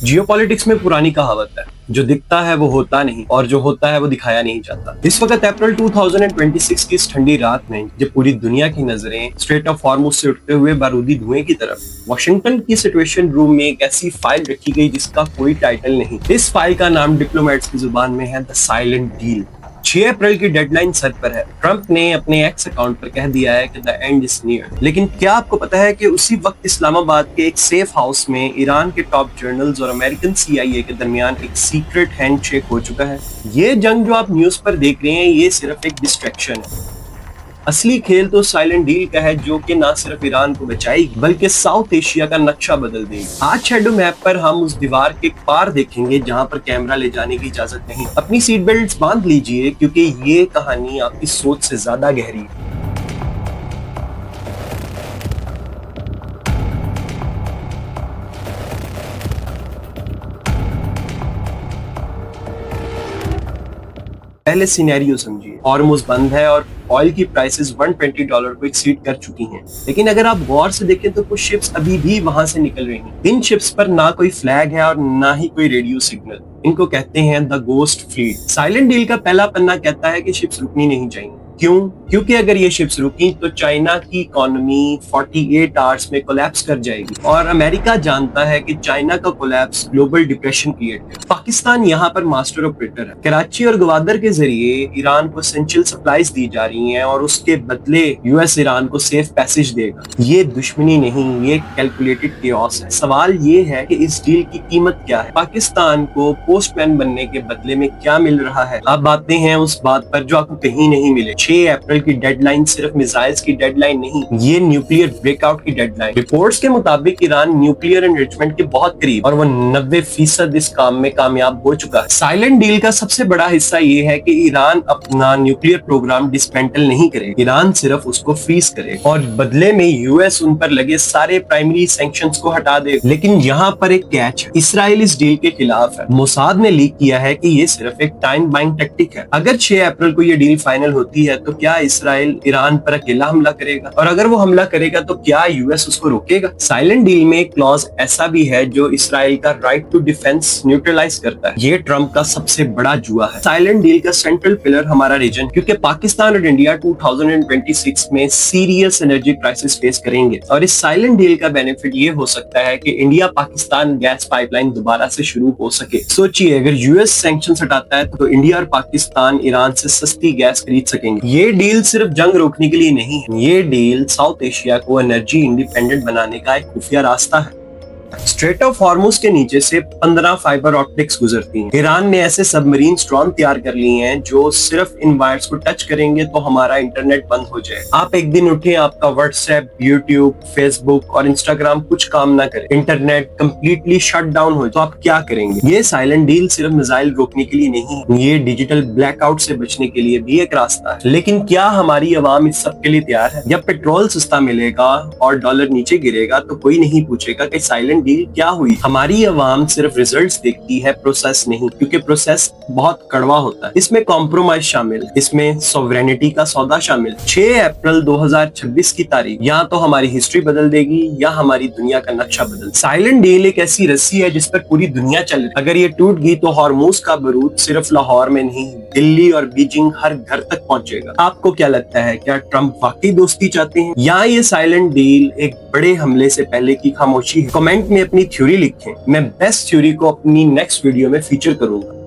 Geopolitics में पुरानी कहावत है, जो दिखता है वो होता नहीं और जो होता है वो दिखाया नहीं जाता। इस वक्त अप्रैल 2026 की इस ठंडी रात में जब पूरी दुनिया की नजरें स्ट्रेट ऑफ हॉर्मुज से उठते हुए बारूदी धुएं की तरफ वॉशिंगटन की सिचुएशन रूम में एक ऐसी फाइल रखी गई जिसका कोई टाइटल नहीं। इस फाइल का नाम डिप्लोमेट्स की जुबान में है द साइलेंट डील। 6 अप्रैल की डेडलाइन सर पर है। ट्रंप ने अपने एक्स अकाउंट पर कह दिया है कि द एंड इज नियर। लेकिन क्या आपको पता है कि उसी वक्त इस्लामाबाद के एक सेफ हाउस में ईरान के टॉप जर्नल्स और अमेरिकन CIA के दरमियान एक सीक्रेट हैंडशेक हो चुका है। ये जंग जो आप न्यूज पर देख रहे हैं ये सिर्फ एक डिस्ट्रैक्शन है। असली खेल तो साइलेंट डील का है, जो कि ना सिर्फ ईरान को बचाएगी बल्कि साउथ एशिया का नक्शा बदल देगी। आज शैडो मैप पर हम उस दीवार के पार देखेंगे जहां पर कैमरा ले जाने की इजाजत नहीं। अपनी सीट बेल्ट बांध लीजिए क्योंकि ये कहानी आपकी सोच से ज्यादा गहरी है। पहले सिनेरियो समझिए, हॉर्मुज़ बंद है और ऑयल की प्राइसेस $120 को एक्सीड कर चुकी हैं। लेकिन अगर आप गौर से देखें तो कुछ शिप्स अभी भी वहां से निकल रही हैं। इन शिप्स पर ना कोई फ्लैग है और ना ही कोई रेडियो सिग्नल। इनको कहते हैं the ghost fleet. Silent deal का पहला पन्ना कहता है कि शिप्स रुकनी नहीं चाहिए। क्यों? क्योंकि अगर ये शिप्स रुकी तो चाइना की इकोनॉमी 48 आवर्स में कोलैप्स कर जाएगी और अमेरिका जानता है कि चाइना का कोलैप्स ग्लोबल डिप्रेशन क्रिएट करे। पाकिस्तान यहाँ पर मास्टर ऑपरेटर है। कराची और गवादर के जरिए ईरान को एसेंशियल सप्लाईज दी जा रही हैं और उसके बदले यूएस ईरान को सेफ पैसेज देगा। ये दुश्मनी नहीं, ये कैलकुलेटेड केओस है। सवाल ये है कि इस डील की कीमत क्या है? पाकिस्तान को पोस्टमैन बनने के बदले में क्या मिल रहा है? अब आते हैं उस बात पर जो आपको कहीं नहीं मिले। 6 अप्रैल की डेडलाइन सिर्फ मिसाइल्स की डेडलाइन नहीं, ये न्यूक्लियर ब्रेकआउट की डेडलाइन। रिपोर्ट्स के मुताबिक ईरान न्यूक्लियर एनरिचमेंट के बहुत करीब और वो 90% इस काम में कामयाब हो चुका है। साइलेंट डील का सबसे बड़ा हिस्सा ये है कि ईरान अपना न्यूक्लियर प्रोग्राम डिसमेंटल नहीं करे, ईरान सिर्फ उसको फ्रीज करे और बदले में यूएस उन पर लगे सारे प्राइमरी सैंक्शंस को हटा दे। लेकिन यहाँ पर एक कैच है, इसराइल इस डील के खिलाफ है। मोसाद ने लीक किया है कि ये सिर्फ एक टाइम बाइंग टैक्टिक है। अगर 6 अप्रैल को ये डील फाइनल होती है तो क्या इसराइल ईरान पर अकेला हमला करेगा? और अगर वो हमला करेगा तो क्या यूएस उसको रोकेगा? साइलेंट डील में एक क्लॉज ऐसा भी है जो इसराइल का राइट टू डिफेंस न्यूट्रलाइज करता है। ये ट्रंप का सबसे बड़ा जुआ है। साइलेंट डील का सेंट्रल पिलर हमारा रीजन, क्योंकि पाकिस्तान और इंडिया 2026 में सीरियस एनर्जी क्राइसिस फेस करेंगे और इस साइलेंट डील का बेनिफिट ये हो सकता है कि इंडिया पाकिस्तान गैस पाइपलाइन दोबारा से शुरू हो सके। सोचिए, अगर यूएस सैंक्शंस हटाता है तो इंडिया और पाकिस्तान ईरान से सस्ती गैस खरीद सकेंगे। ये डील सिर्फ जंग रोकने के लिए नहीं है, ये डील साउथ एशिया को एनर्जी इंडिपेंडेंट बनाने का एक खुफिया रास्ता है। स्ट्रेट ऑफ हॉर्मुज के नीचे से 15 फाइबर ऑप्टिक्स गुजरती हैं। ईरान ने ऐसे सबमरीन स्ट्रॉम तैयार कर लिए हैं जो सिर्फ इन वायर्स को टच करेंगे तो हमारा इंटरनेट बंद हो जाए। आप एक दिन उठे, आपका व्हाट्सएप, यूट्यूब, फेसबुक और इंस्टाग्राम कुछ काम ना करे, इंटरनेट कंप्लीटली शट डाउन हो, तो आप क्या करेंगे? ये साइलेंट डील सिर्फ मिसाइल रोकने के लिए नहीं, ये डिजिटल ब्लैकआउट से बचने के लिए भी एक रास्ता है। लेकिन क्या हमारी आवाम इस सब के लिए तैयार है? जब पेट्रोल सस्ता मिलेगा और डॉलर नीचे गिरेगा तो कोई नहीं पूछेगा कि साइलेंट डील क्या हुई। हमारी आवाम सिर्फ रिजल्ट्स देखती है, प्रोसेस नहीं, क्योंकि प्रोसेस बहुत कड़वा होता है। इसमें कॉम्प्रोमाइज शामिल, इसमें सॉवरेनिटी का सौदा शामिल। 6 अप्रैल 2026 की तारीख या तो हमारी हिस्ट्री बदल देगी या हमारी दुनिया का नक्शा बदल। साइलेंट डील एक ऐसी रस्सी है जिस पर पूरी दुनिया चल रही। अगर ये टूट गई तो हॉर्मुज का बारूद सिर्फ लाहौर में नहीं, दिल्ली और बीजिंग हर घर तक पहुंचेगा। आपको क्या लगता है, क्या ट्रंप वाकई दोस्ती चाहते हैं या ये साइलेंट डील एक बड़े हमले से पहले की खामोशी है? कमेंट में अपनी थ्योरी लिखें, मैं बेस्ट थ्योरी को अपनी नेक्स्ट वीडियो में फीचर करूंगा।